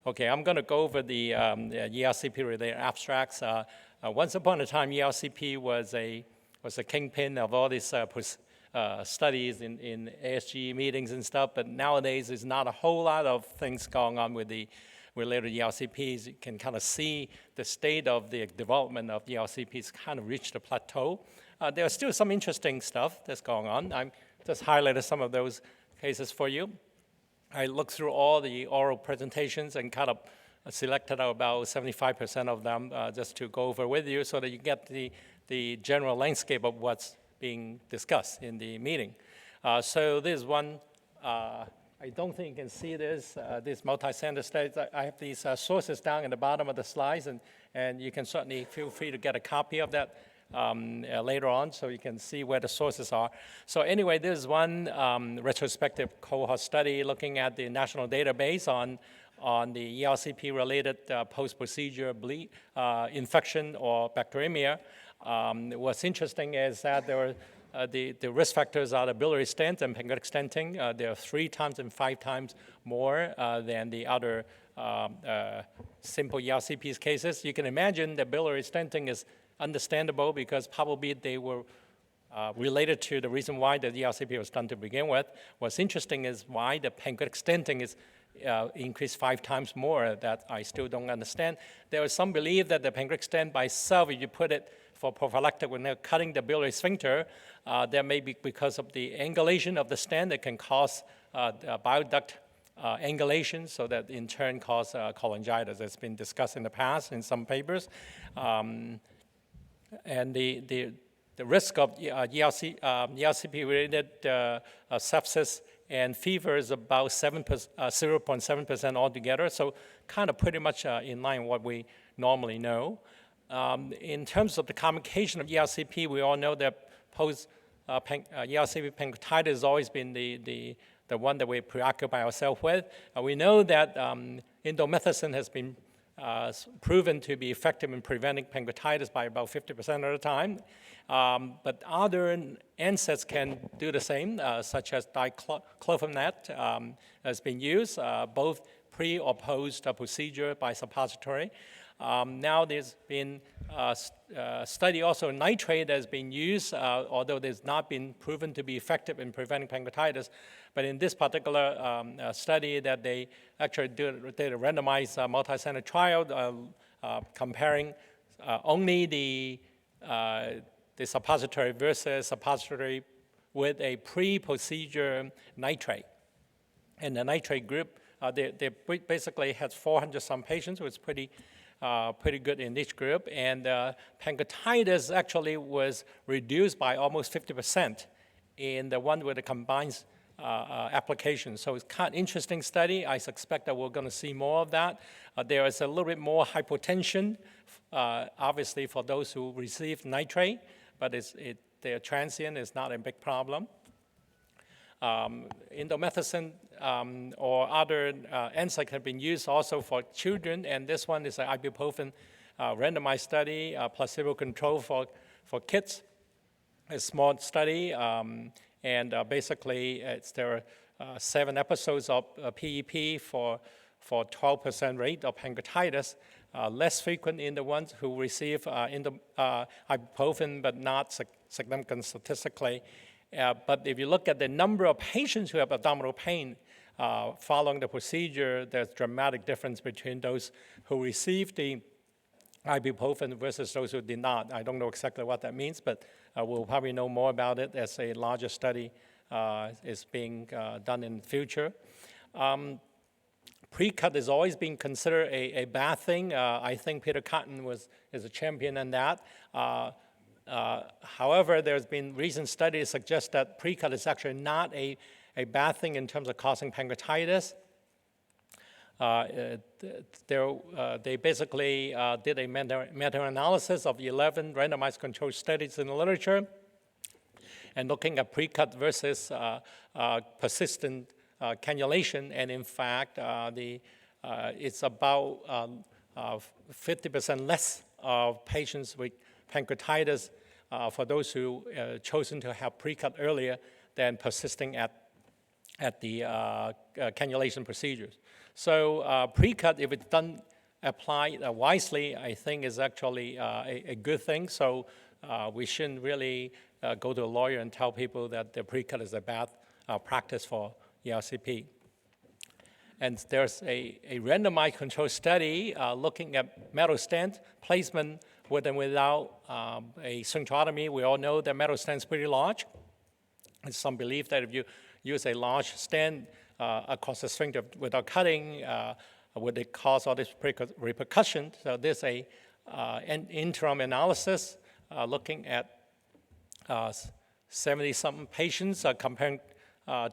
Okay, I'm going to go over the ERCP-related abstracts. Once upon a time, ERCP was a kingpin of all these studies in ASG meetings and stuff, but nowadays there's not a whole lot of things going on with the related ERCPs. You can kind of see the state of the development of ERCPs kind of reached a plateau. There's still some interesting stuff that's going on. I just highlighted some of those cases for you. I looked through all the oral presentations and kind of selected out about 75% of them just to go over with you so that you get the general landscape of what's being discussed in the meeting. So this one, I don't think you can see this multi-center studies. I have these sources down in the bottom of the slides, and you can certainly feel free to get a copy of that later on so you can see where the sources are. So anyway, this is one retrospective cohort study looking at the national database on the ERCP-related post-procedure bleed, infection or bacteremia. What's interesting is that there are the risk factors are the biliary stent and pancreatic stenting. They are 3 times and 5 times more than the other simple ERCPs cases. You can imagine that biliary stenting is understandable because probably they were related to the reason why the ERCP was done to begin with. What's interesting is why the pancreatic stenting is increased 5 times more that I still don't understand. There is some belief that the pancreatic stent by itself, if you put it for prophylactic when they're cutting the biliary sphincter, there may be because of the angulation of the stent that can cause bioduct angulation, so that in turn cause cholangitis. It's been discussed in the past in some papers. And the risk of ERCP-related sepsis and fever is about 0.7% altogether, so kind of pretty much in line with what we normally know. In terms of the complication of ERCP, we all know that post-ERCP pancreatitis has always been the one that we preoccupy ourselves with. We know that indomethacin has been proven to be effective in preventing pancreatitis by about 50% of the time. But other NSAIDs can do the same, such as Diclofenac has been used, both pre or post procedure by suppository. Now there's been a study also nitrate has been used, although there's not been proven to be effective in preventing pancreatitis. But in this particular study that they actually did a randomized multi-center trial comparing only the suppository versus suppository with a pre-procedure nitrate. And the nitrate group, they basically had 400-some patients, which was pretty good in each group. And pancreatitis actually was reduced by almost 50% in the one with the combined application. So it's kind of interesting study. I suspect that we're going to see more of that. There is a little bit more hypotension, obviously, for those who receive nitrate, but they're transient. It's not a big problem. Indomethacin or other NSAIDs have been used also for children, and this one is an ibuprofen randomized study, placebo-controlled for kids. A small study, and basically there are 7 episodes of PEP for 12% rate of pancreatitis, less frequent in the ones who receive ibuprofen, but not significant statistically. But if you look at the number of patients who have abdominal pain following the procedure, there's dramatic difference between those who received the ibuprofen versus those who did not. I don't know exactly what that means, but we'll probably know more about it as a larger study is being done in the future. Precut has always been considered a bad thing. I think Peter Cotton is a champion in that. However, there's been recent studies suggest that Precut is actually not a bad thing in terms of causing pancreatitis. They basically did a meta-analysis of 11 randomized controlled studies in the literature and looking at Precut versus persistent cannulation, and in fact, it's about 50% less of patients with pancreatitis for those who chosen to have Precut earlier than persisting at the cannulation procedures. So Precut, if it's done, applied wisely, I think is actually a good thing. So we shouldn't really go to a lawyer and tell people that the Precut is a bad practice for ERCP. And there's a randomized control study looking at metal stent placement with and without a sphincterotomy. We all know that metal stent is pretty large. There's some belief that if you use a large stent across the sphincter without cutting, would it cause all this repercussion? So there's an interim analysis looking at 70-something patients comparing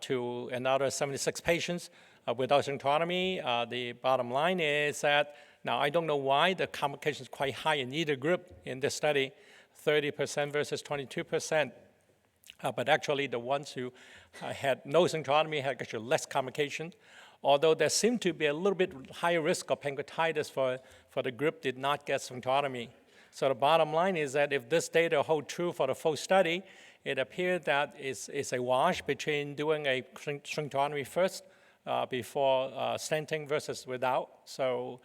to another 76 patients without sphincterotomy. The bottom line is that, now I don't know why the complication is quite high in either group in this study, 30% versus 22%. But actually the ones who had no sphincterotomy had actually less complication, although there seemed to be a little bit higher risk of pancreatitis for the group did not get sphincterotomy. So the bottom line is that if this data hold true for the full study, it appeared that it's a wash between doing a sphincterotomy first before stenting versus without. So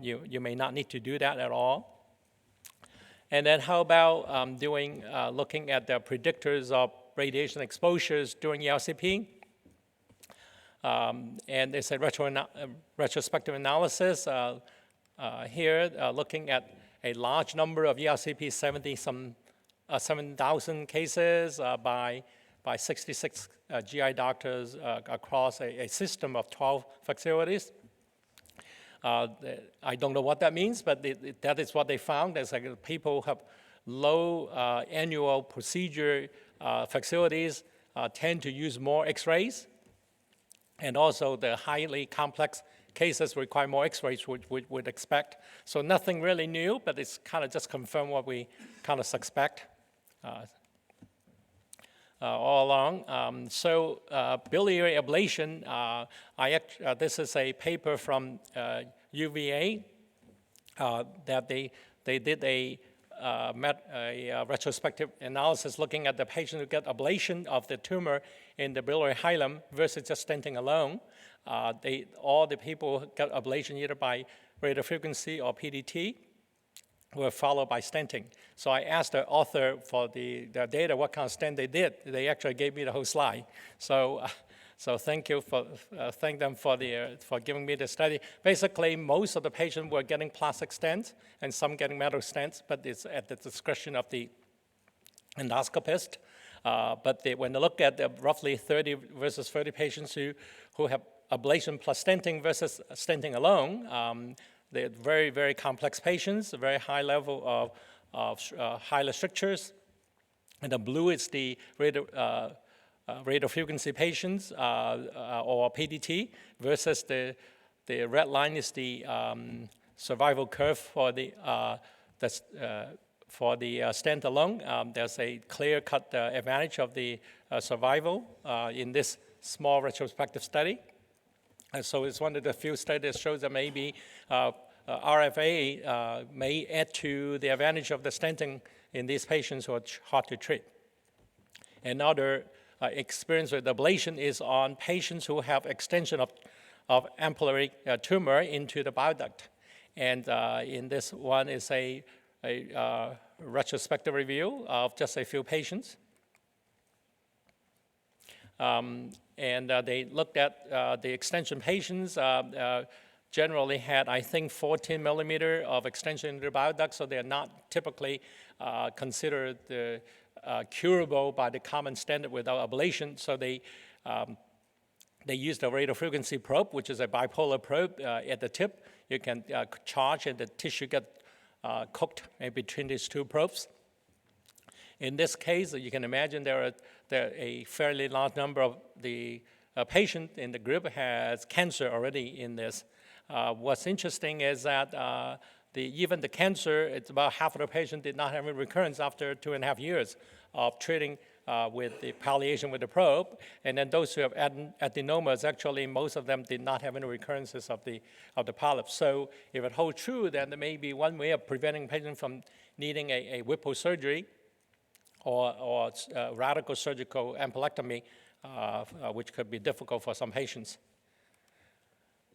you may not need to do that at all. And then how about looking at the predictors of radiation exposures during ERCP? And it's a retrospective analysis here looking at a large number of ERCP, 7,000 cases by 66 GI doctors across a system of 12 facilities. I don't know what that means, but that is what they found. There's like people who have low annual procedure facilities tend to use more X-rays, and also the highly complex cases require more X-rays, which we would expect. So nothing really new, but it's kind of just confirmed what we kind of suspect all along. So biliary ablation, this is a paper from UVA that they did a retrospective analysis looking at the patient who get ablation of the tumor in the biliary hilum versus just stenting alone. All the people who got ablation either by radiofrequency or PDT were followed by stenting. So I asked the author for the data what kind of stent they did. They actually gave me the whole slide. So thank them for giving me the study. Basically, most of the patients were getting plastic stents and some getting metal stents, but it's at the discretion of the endoscopist. But when they look at the roughly 30 versus 30 patients who have ablation plus stenting versus stenting alone, they're very, very complex patients, a very high level of Hilar strictures. And the blue is the radiofrequency patients or PDT versus the red line is the survival curve for the stent alone. There's a clear-cut advantage of the survival in this small retrospective study. And so it's one of the few studies that shows that maybe RFA may add to the advantage of the stenting in these patients who are hard to treat. Another experience with ablation is on patients who have extension of ampullary tumor into the bile duct. And in this one is a retrospective review of just a few patients. And they looked at the extension patients generally had, I think, 14 millimeter of extension into the bile duct, so they're not typically considered curable by the common standard without ablation. So they used a radiofrequency probe, which is a bipolar probe at the tip. You can charge and the tissue get cooked between these two probes. In this case, you can imagine there are a fairly large number of the patient in the group has cancer already in this. What's interesting is that even the cancer, it's about half of the patient did not have a recurrence after 2.5 years of treating with the palliation with the probe. And then those who have adenomas, actually most of them did not have any recurrences of the polyps. So if it holds true, then there may be one way of preventing patients from needing a Whipple surgery or radical surgical ampulectomy, which could be difficult for some patients.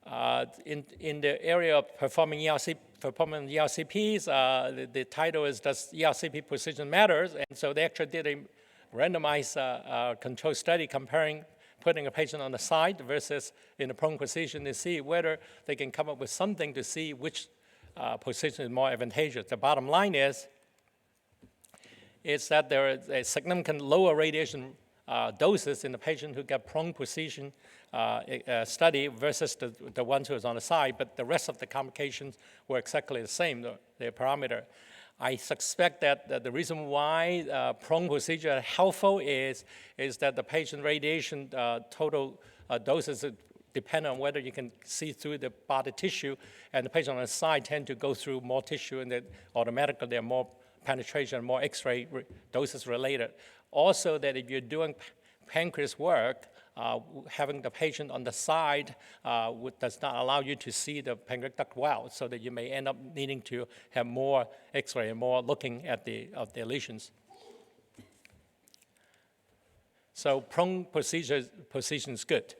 In the area of performing ERCPs, the title is Does ERCP Precision Matters? And so they actually did a randomized control study comparing putting a patient on the side versus in a prone position to see whether they can come up with something to see which position is more advantageous. The bottom line is that there is a significant lower radiation doses in the patient who get prone position study versus the ones who was on the side, but the rest of the complications were exactly the same, the parameter. I suspect that the reason why prone procedure are helpful is that the patient radiation total doses depend on whether you can see through the body tissue, and the patient on the side tend to go through more tissue, and then automatically there are more penetration, more X-ray doses related. Also, that if you're doing pancreas work, having the patient on the side does not allow you to see the pancreatic duct well, so that you may end up needing to have more X-ray and more looking at the lesions. So prone position is good.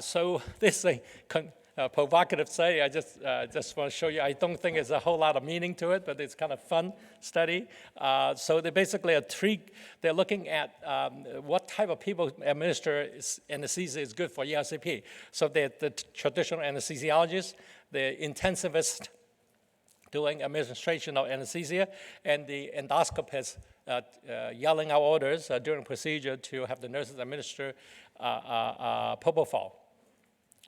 So this is a provocative study. I just want to show you. I don't think there's a whole lot of meaning to it, but it's kind of fun study. So they basically they're looking at what type of people administer anesthesia is good for ERCP. So the traditional anesthesiologist, the intensivist doing administration of anesthesia, and the endoscopist yelling out orders during procedure to have the nurses administer propofol.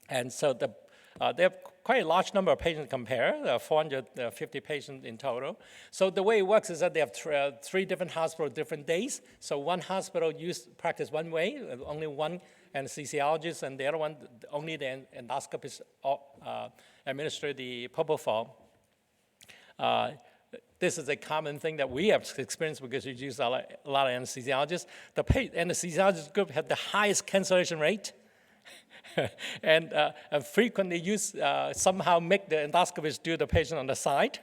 And so there are quite a large number of patients compared, 450 patients in total. So the way it works is that they have three different hospitals, different days. So one hospital practice one way, only one anesthesiologist, and the other one, only the endoscopist administer the propofol. This is a common thing that we have experienced because we use a lot of anesthesiologists. The anesthesiologist group had the highest cancellation rate, and frequently somehow make the endoscopist do the patient on the side,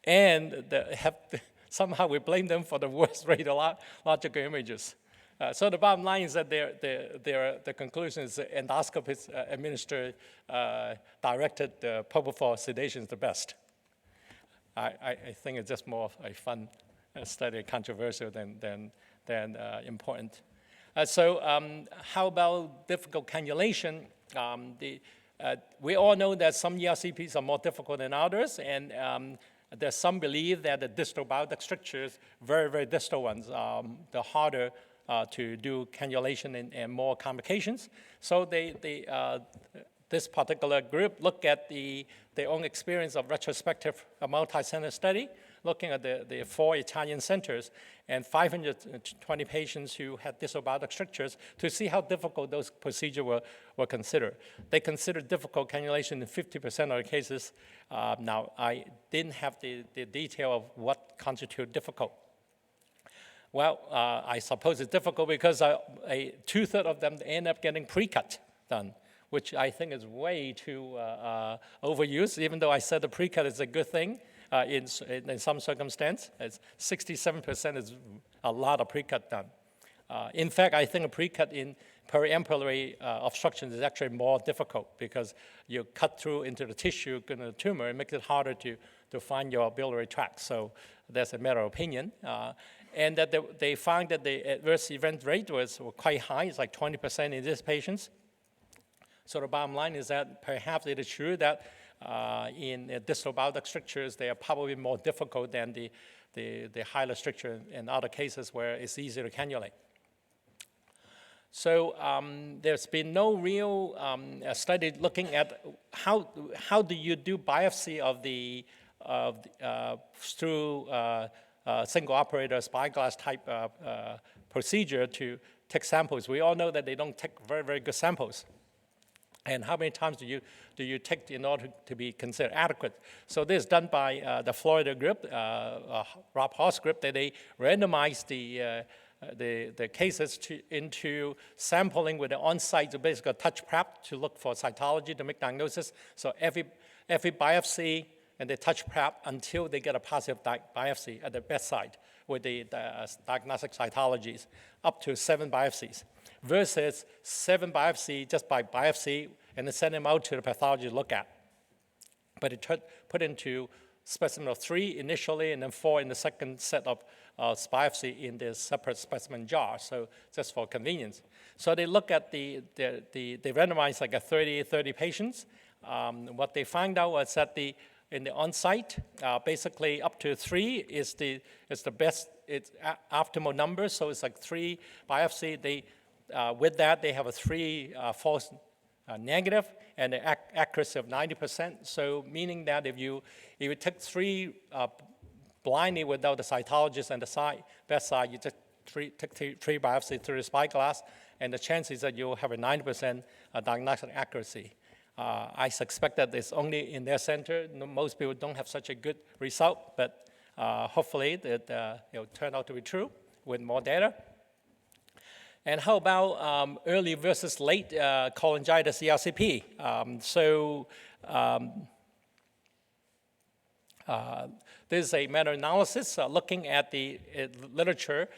and somehow we blame them for the worst radiological images. So the bottom line is that the conclusion is that endoscopists administer directed propofol sedation is the best. I think it's just more of a fun study, controversial than important. So how about difficult cannulation? We all know that some ERCPs are more difficult than others, and there's some belief that the distal bioduct strictures, very, very distal ones, the harder to do cannulation and more complications. So this particular group looked at their own experience of retrospective multi-center study, looking at the 4 Italian centers and 520 patients who had distal bioduct strictures to see how difficult those procedures were considered. They considered difficult cannulation in 50% of the cases. Now, I didn't have the detail of what constituted difficult. Well, I suppose it's difficult because 2/3 of them end up getting precut done, which I think is way too overused, even though I said the precut is a good thing in some circumstance. 67% is a lot of precut done. In fact, I think a precut in periampullary obstruction is actually more difficult because you cut through into the tissue in the tumor. It makes it harder to find your biliary tract. So that's a matter of opinion. And that they found that the adverse event rate was quite high. It's like 20% in these patients. So the bottom line is that perhaps it is true that in distal bioduct strictures, they are probably more difficult than the Hilar stricture in other cases where it's easier to cannulate. So there's been no real study looking at how do you do biopsy through single operator spyglass type procedure to take samples. We all know that they don't take very, very good samples. And how many times do you take in order to be considered adequate? So this is done by the Florida group, Rob Hoss group, that they randomized the cases into sampling with the on-site, so basically a touch prep to look for cytology to make diagnosis. So every biopsy and they touch prep until they get a positive biopsy at the bedside with the diagnostic cytologies, up to 7 biopsies. Versus 7 biopsy just by biopsy and then send them out to the pathology to look at. But it put into specimen of 3 initially, and then 4 in the second set of biopsy in this separate specimen jar, so just for convenience. So they look at they randomized like 30 patients. What they found out was that in the on-site, basically up to 3 is the best, it's optimal number, so it's like 3 biopsy. With that, they have a 3 false negative and an accuracy of 90%. So meaning that if you take 3 blindly without the cytologist and the bedside, you just take 3 biopsies through the spyglass, and the chances that you'll have a 90% diagnostic accuracy. I suspect that it's only in their center. Most people don't have such a good result, but hopefully that it'll turn out to be true with more data. And how about early versus late cholangitis ERCP? This is a meta-analysis looking at the literature,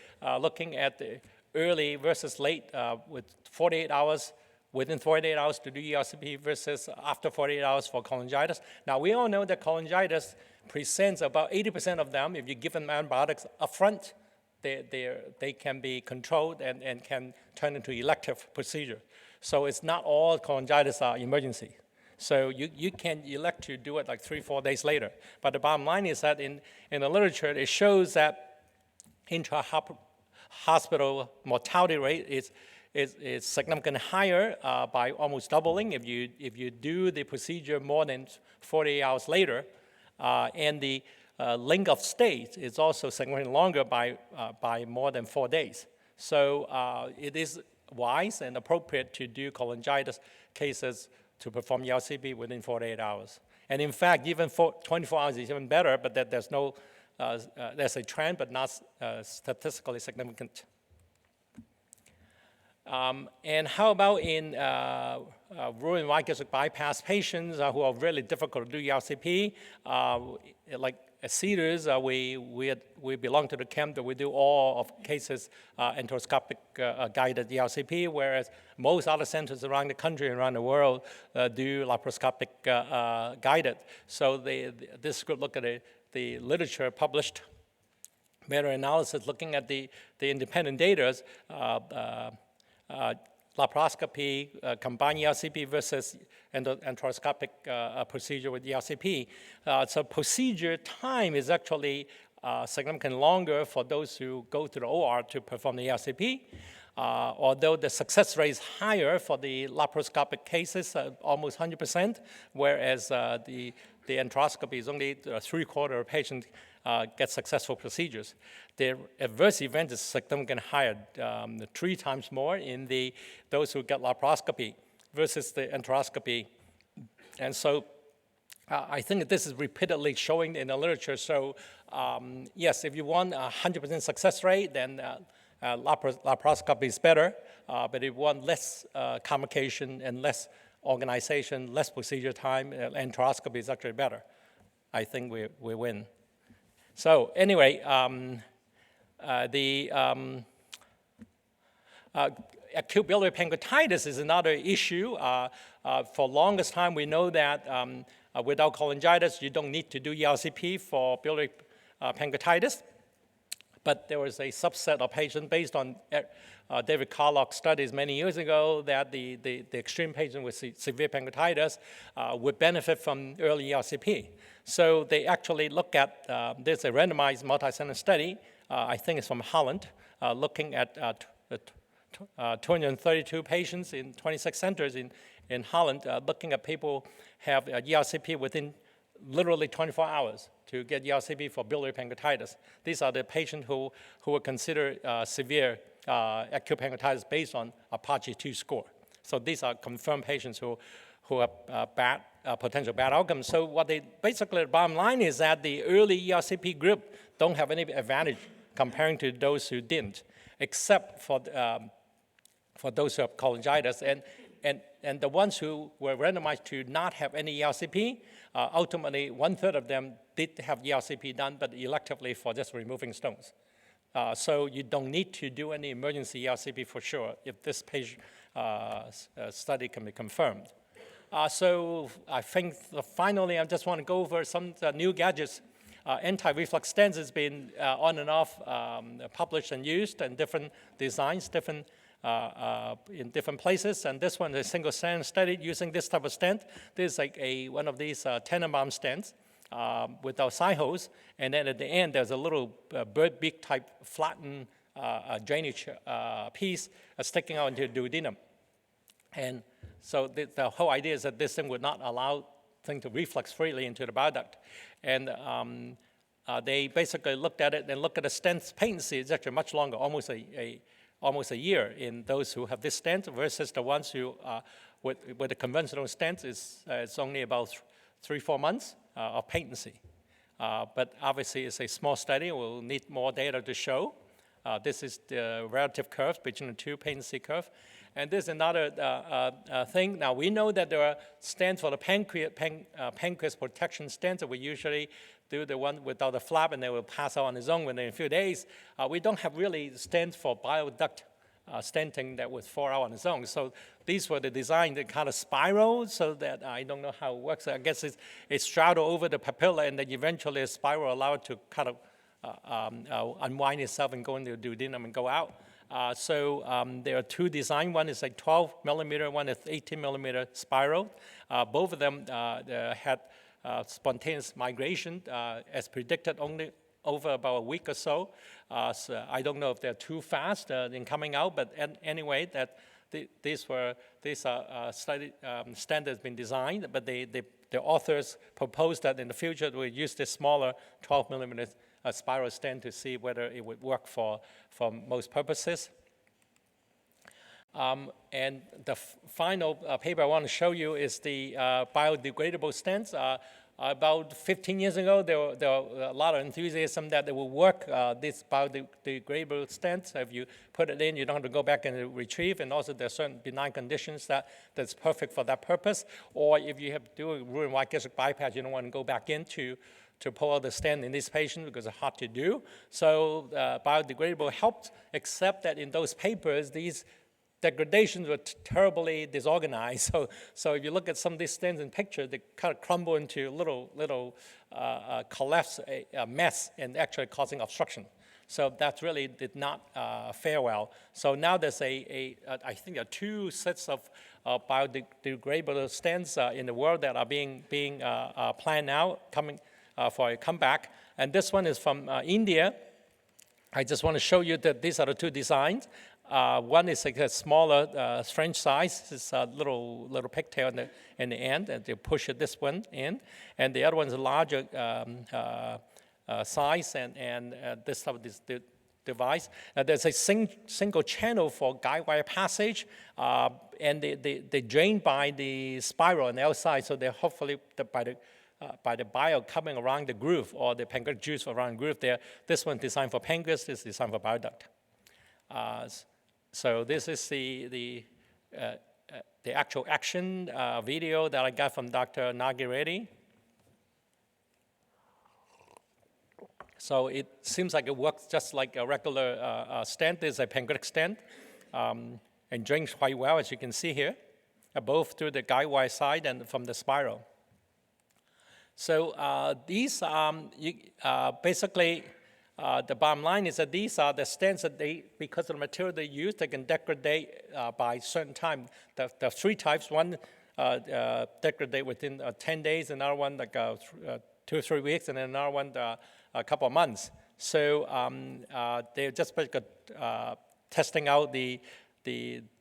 looking at the early versus late with 48 hours, within 48 hours to do ERCP versus after 48 hours for cholangitis. Now, we all know that cholangitis presents about 80% of them. If you give them antibiotics upfront, they can be controlled and can turn into elective procedure. So it's not all cholangitis are emergency. So you can elect to do it like 3-4 days later. But the bottom line is that in the literature, it shows that intra-hospital mortality rate is significantly higher by almost doubling if you do the procedure more than 48 hours later, and the length of stay is also significantly longer by more than 4 days. So it is wise and appropriate to do cholangitis cases to perform ERCP within 48 hours. And in fact, even 24 hours is even better, but there's a trend, but not statistically significant. And how about in rural white gastric bypass patients who are really difficult to do ERCP? Like at Cedars, we belong to the camp that we do all of cases endoscopic guided ERCP, whereas most other centers around the country and around the world do laparoscopic guided. So this group look at the literature published meta-analysis looking at the independent data. Laparoscopy, combined ERCP versus enteroscopic procedure with ERCP. So procedure time is actually significantly longer for those who go to the OR to perform the ERCP. Although the success rate is higher for the laparoscopic cases, almost 100%, whereas the enteroscopy is only 3/4 of patients get successful procedures. The adverse event is significantly higher, 3 times more in those who get laparoscopy versus the enteroscopy. And so I think this is repeatedly showing in the literature. So yes, if you want a 100% success rate, then laparoscopy is better. But if you want less complication and less organization, less procedure time, enteroscopy is actually better. I think we win. So anyway, acute biliary pancreatitis is another issue. For longest time, we know that without cholangitis, you don't need to do ERCP for biliary pancreatitis. But there was a subset of patients based on David Carlock's studies many years ago that the extreme patient with severe pancreatitis would benefit from early ERCP. So they actually look at, there's a randomized multicenter study, I think it's from Holland, looking at 232 patients in 26 centers in Holland, looking at people have ERCP within literally 24 hours to get ERCP for biliary pancreatitis. These are the patients who were considered severe acute pancreatitis based on Apache 2 score. So these are confirmed patients who have potential bad outcomes. So what basically the bottom line is that the early ERCP group don't have any advantage comparing to those who didn't, except for those who have cholangitis. And the ones who were randomized to not have any ERCP, ultimately 1/3 of them did have ERCP done, but electively for just removing stones. So you don't need to do any emergency ERCP for sure if this patient study can be confirmed. So I think finally I just want to go over some new gadgets. Anti-reflux stents has been on and off published and used in different designs, in different places. And this one is a single stent study using this type of stent. This is like one of these Tenenbaum stents without side holes. And then at the end, there's a little bird beak type flattened drainage piece sticking out into the duodenum. And so the whole idea is that this thing would not allow thing to reflux freely into the bile duct. And they basically looked at it and looked at the stent's patency. It's actually much longer, almost a year in those who have this stent versus the ones who, with a conventional stent, it's only about 3-4 months of patency. But obviously, it's a small study. We'll need more data to show. This is the relative curve between the two patency curve. And this is another thing. Now, we know that there are stents for the pancreas protection stents that we usually do the one without the flap, and they will pass out on its own within a few days. We don't have really stents for bile duct stenting that would fall out on its own. So these were the design that kind of spiral, so that I don't know how it works. I guess it's straddled over the papilla, and then eventually a spiral allowed to kind of unwind itself and go into the duodenum and go out. There are two designs. One is like 12 millimeter, one is 18 millimeter spiral. Both of them had spontaneous migration as predicted only over about a week or so. So I don't know if they're too fast in coming out, but anyway, these study standards been designed, but the authors proposed that in the future we use this smaller 12 millimeter spiral stent to see whether it would work for most purposes. And the final paper I want to show you is the biodegradable stents. About 15 years ago, there were a lot of enthusiasm that it will work, these biodegradable stents. If you put it in, you don't have to go back and retrieve, and also there are certain benign conditions that's perfect for that purpose. Or if you have to do a Roux-en-Y gastric bypass, you don't want to go back in to pull out the stent in this patient because it's hard to do. So biodegradable helped, except that in those papers, these degradations were terribly disorganized. So if you look at some of these stents in picture, they kind of crumble into little collapse, a mess, and actually causing obstruction. So that really did not fare well. So now there's I think there are 2 sets of biodegradable stents in the world that are being planned now, coming for a comeback. And this one is from India. I just want to show you that these are the 2 designs. One is like a smaller French size. It's a little pigtail in the end, and they push this one in. And the other one is a larger size, and this type of this device. There's a single channel for guide wire passage, and they drain by the spiral on the outside, so they're hopefully by the bile coming around the groove, or the pancreatic juice around the groove there. This one designed for pancreas, this is designed for bile duct. So this is the actual action video that I got from Dr. Nagi Reddy. So it seems like it works just like a regular stent. This is a pancreatic stent, and drains quite well, as you can see here, both through the guide wire side and from the spiral. So these basically, the bottom line is that these are the stents that because of the material they use, they can degrade by certain time. There are 3 types. One degrade within 10 days, another one like 2 or 3 weeks, and then another one a couple of months. So they're just testing out the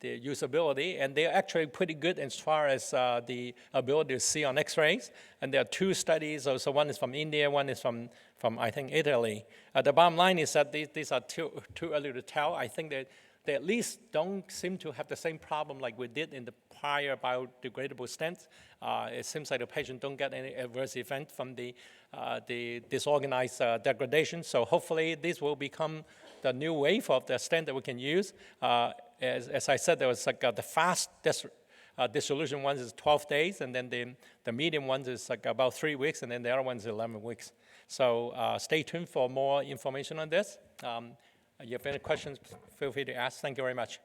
usability, and they're actually pretty good as far as the ability to see on X-rays. And there are 2 studies. So one is from India, one is from I think Italy. The bottom line is that these are too early to tell. I think that they at least don't seem to have the same problem like we did in the prior biodegradable stents. It seems like the patient don't get any adverse event from the disorganized degradation. So hopefully this will become the new wave of the stent that we can use. As I said, there was like the fast dissolution ones is 12 days, and then the medium ones is like about 3 weeks, and then the other ones is 11 weeks. So stay tuned for more information on this. If you have any questions, feel free to ask. Thank you very much.